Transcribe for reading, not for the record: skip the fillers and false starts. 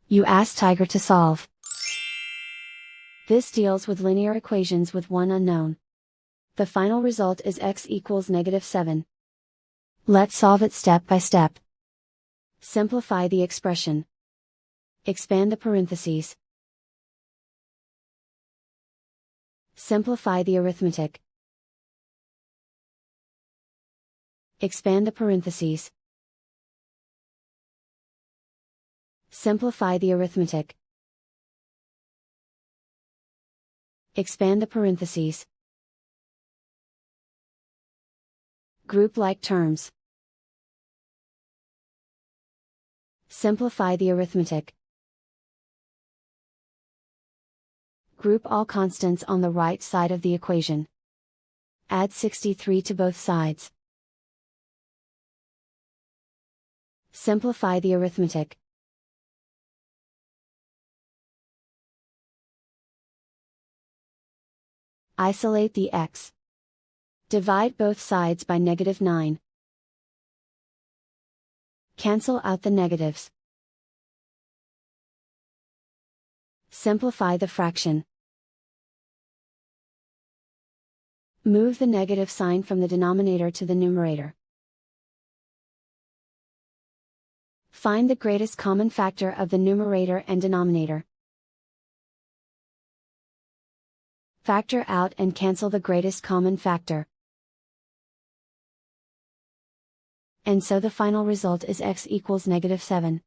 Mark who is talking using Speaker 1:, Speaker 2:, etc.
Speaker 1: You ask Tiger to solve. This deals with linear equations with one unknown. The final result is x equals -7. Let's solve it step by step. Simplify the expression. Expand the parentheses. Simplify the arithmetic. Expand the parentheses. Simplify the arithmetic. Expand the parentheses. Group like terms. Simplify the arithmetic. Group all constants on the right side of the equation. Add 63 to both sides. Simplify the arithmetic. Isolate the x. Divide both sides by -9. Cancel out the negatives. Simplify the fraction. Move the negative sign from the denominator to the numerator. Find the greatest common factor of the numerator and denominator. Factor out and cancel the greatest common factor. And so the final result is x equals -7.